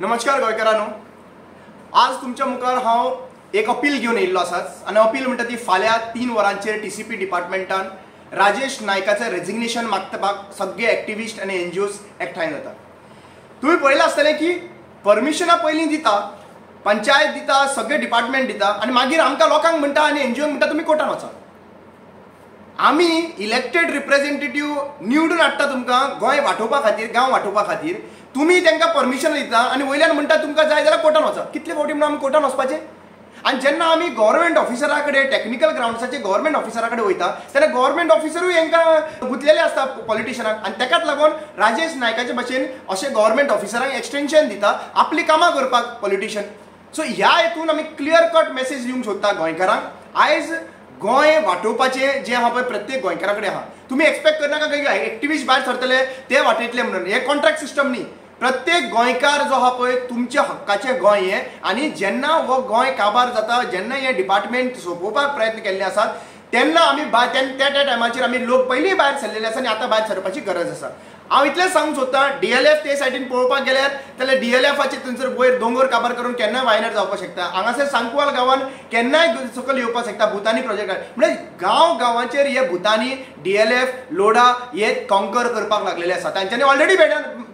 नमस्कार गोंयकारांनो, आज तुमच्या मुखार हांव एक अपील घेवन येयल्लो आसा आनी अपील म्हणटा ती फाल्यां 3 वरांचेर टीसीपी डिपार्टमेंटान राजेश नायकाचें रेजिग्नेशन मागपाक सगळे एक्टिविस्ट आनी एनजीओज एकठांय जाता। तुम्ही पळयलें आसतलें की परमिशनां पयलीं दिता, पंचायत दिता, सगळे डिपार्टमेंट दिता आनी मागीर आमकां लोकांक म्हणटा आनी एनजीओ म्हणटा तुमी कोर्टान वचा। आमी इलेक्टेड रिप्रेझेंटेटिव्ह निवडून हाडटा तुमकां गोंय वांटोवपा खातीर, गांव वांटोवपा खातीर। तुम्ही तांकां परमिशन दिता आनी वयल्यान म्हणटा तुमकां जाय जाल्यार कोर्टान वचा। कितले फावटी म्हणून आमी कोर्टान वचपाचें? आनी जेन्ना आमी गव्हर्मेंट ऑफिसरा कडेन, टेक्निकल ग्राउंड्साचे गव्हर्मेंट ऑफिसरा कडेन वयता तेन्ना गव्हर्मेंट ऑफिसरूय हांकां गुंतलेले आसता पॉलिटिशनाक, आनी ताकाच लागून राजेश नायकाचे भाशेन अशे गव्हर्मेंट ऑफिसरांक एक्सटेंशन दिता आपली कामां करपाक पॉलिटिशियन। सो ह्या हेतून आमी क्लियर कट मेसेज दिवंक सोदता गोंयकारांक। आयज गोंय वांटोवपाचें जें आहा पळय प्रत्येक गोंयकारा कडेन आहा। तुमी एक्सपेक्ट करनाका काही एक्टिविस्ट भायर सरतले ते वाटयतले म्हणून, हे कॉन्ट्रॅक्ट सिस्टम न्ही। प्रत्येक गोंयकार जो आहा पळय तुमच्या हक्काचें गोंय हें, आनी जेन्ना हो गोंय काबार जाता, जेन्ना हे डिपार्टमेंट सोंपोवपाक प्रयत्न केल्ले आसात तेन्ना आमी त्या टायमाचेर आमी लोक पयलीं भायर सरलेले आसा आनी आतां भायर सरपाची गरज आसा। हांव इतलेंच सांगूंक सोदतां, डीएलएफ ते सायडीन पळोवपाक गेल्यार जाल्यार डीएलएफाचे थंयसर वयर दोंगर काबार करून केन्नाय वायनर जावपाक शकता। हांगासर सांकवाल गांवान केन्नाय सकयल येवपाक शकता भुतानी प्रोजेक्ट। म्हणजे गांव गांवांचेर हे भुतानी डीएलएफ लोडा हे कॉन्कर करपाक लागलेले आसा। तांच्यांनी ऑलरेडी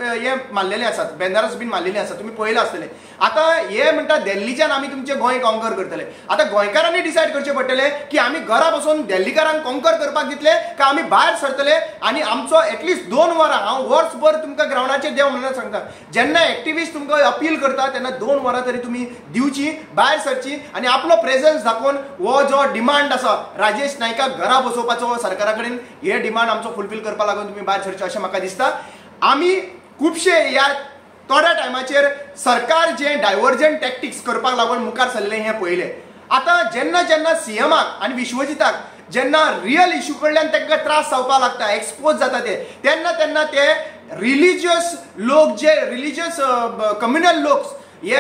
हे मारलेले आसात, बॅनर्स बीन मारलेले आसात, तुमी पळयलां आसतलें। आतां हे म्हणटा दिल्लीच्यान आमी तुमचे गोंय कॉन्कर करतले। आतां गोंयकारांनी डिसायड करचें पडटलें की आमी घरा बसून दिल्लीकारांक कॉन्कर करपाक दितले काय आमी भायर सरतले आनी आमचो एटलिस्ट 2 वरां, हांव वर्सभर तुमकां ग्राउंडाचेर देव म्हणून सांगता। जेन्ना एक्टिविस्ट तुमकां अपील करता तेन्ना 2 वरां तरी तुमी दिवची, भायर सरची आनी आपलो प्रेझन्स दाखोवन हो जो डिमांड आसा राजेश नायकाक घरा बसोवपाचो सरकारा कडेन, हे डिमांड आमचो फुलफील करपा लागून तुमी भायर सरचे अशें म्हाका दिसता। आमी खुबशे ह्या थोड्या टायमाचेर सरकार जे डायव्हर्जंट टॅक्टिक्स करपाक लागून मुखार सरलें हें पळयलें। आतां जेन्ना जेन्ना सीएमाक आनी विश्वजिताक जेन्ना रियल इश्यू कडल्यान तांकां त्रास जावपाक लागता, एक्सपोज जाता तेन्ना तेन्ना ते रिलिजियस लोक, जे रिलिजियस कम्युनल लोक हे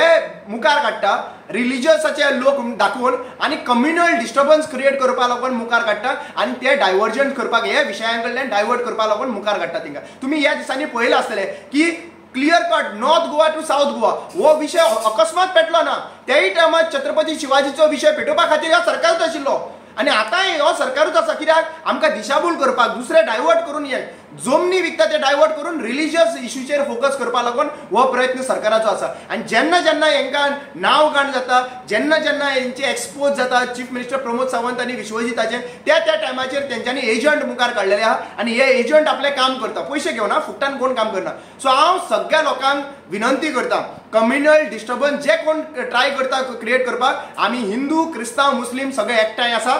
मुखार काडटा, रिलिजियसाचे लोक दाखोवन आनी कम्युनल डिस्टर्बन्स क्रिएट करपाक लागून मुखार काडटा आनी ते डायव्हर्जंट करपाक, हे विशयां कडल्यान डायवर्ट करपाक लागून मुखार काडटा तांकां। तुमी ह्या दिसांनी पळयलां आसतलें की clear cut North Goa to South Goa हो विषय अकस्मात पेटलो ना। त्याही टायमार छत्रपती शिवाजीचो विषय पेटोवपा खातीर हो सरकारूच आशिल्लो आनी आतां हो सरकारूच आसा। कित्याक आमकां दिशाभूल करपाक, दुसरे डायवर्ट करून, हे जमनी विकता ते डायवर्ट करून रिलिजियस इश्यूचेर फोकस करपा लागून हो प्रयत्न सरकाराचो आसा। आनी जेन्ना जेन्ना हांकां नांव गाण जाता, जेन्ना जेन्ना हेंचे एक्सपोज जाता चीफ मिनिस्टर प्रमोद सावंत आनी विश्वजिताचे, त्या टायमाचेर तेंच्यांनी एजंट मुखार काडलेले आहा आनी हे एजंट आपलें काम करता, पयशे घेवना, फुकटान कोण काम करना। सो हांव सगळ्या लोकांक विनंती करता, कम्युनल डिस्टर्बन्स जे कोण ट्राय करता क्रिएट करपाक, आमी हिंदू, क्रिस्तांव, मुस्लीम सगळे एकठांय आसा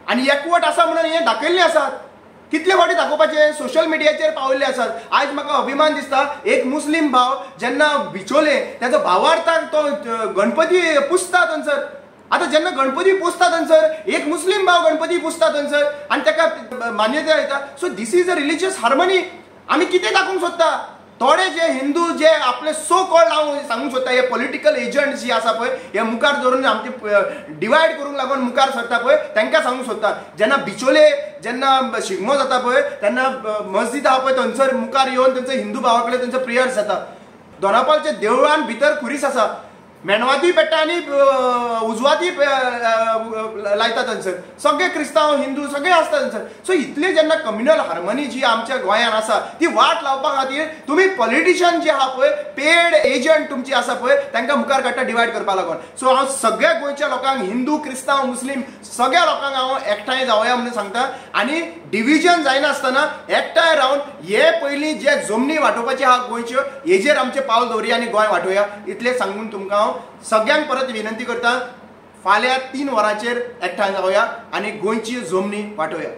आनी एकवट आसा म्हणून हे दाखयल्ले आसात। कितले फावटी दाखोवपाचे, सोशल मिडियाचेर पावयल्ले आसात। आयज म्हाका अभिमान दिसता, एक मुस्लीम भाव जेन्ना बिचोले ताचो भावार्थाक तो गणपती पुजता थंयसर। आतां जेन्ना गणपती पुजता थंयसर एक मुस्लीम भाव गणपती पुजता थंयसर आनी ताका मान्यताय दिता। So this is a religious harmony. आमी कितें दाखोवंक सोदता? थोडे जे हिंदू जे आपले सो कॉल्ड, हांव सांगूंक सोदता, हे पॉलिटिकल एजंट जी आसा पळय हे मुखार धरून आमचे डिवायड करूंक लागून मुखार सरता पळय, तांकां सांगूंक सोदता, जेन्ना बिचोले जेन्ना शिगमो जाता पळय तेन्ना मस्जिद आहा पळय थंयसर मुखार येवन थंयसर हिंदू भावा कडेन थंयसर प्रेयर्स जाता। दोनापावलच्या देवळान भितर खुरीस आसा, मेणवाती पेट्टा आनी उजवाती लायता थंयसर, सगळे क्रिस्तांव हिंदू सगळे आसता थंयसर। सो इतले जेन्ना कम्युनल हार्मनी जी आमच्या गोंयान आसा ती वाट लावपा खातीर तुमी पॉलिटिशियन जे आहा पळय, पेड एजंट तुमची आसा पळय, तांकां मुखार काडटा डिवायड करपा लागून। सो हांव सगळ्या गोंयच्या लोकांक, हिंदू, क्रिस्तांव, मुस्लीम सगळ्या लोकांक हांव एकठांय जावया म्हणून सांगता आनी डिविजन जायनासतना एकठांय रावन हे पयलीं जे जमनी वांटोवपाचे आहा गोंयच्यो, हेजेर आमचें पावल दवरया आनी गोंय वांटोवया। इतलें सांगून तुमकां हांव सगळ्यांक परत विनंती करता, फाल्यां 3 वरांचेर एकठांय जावया आनी गोंयची जमनी वांटोवया।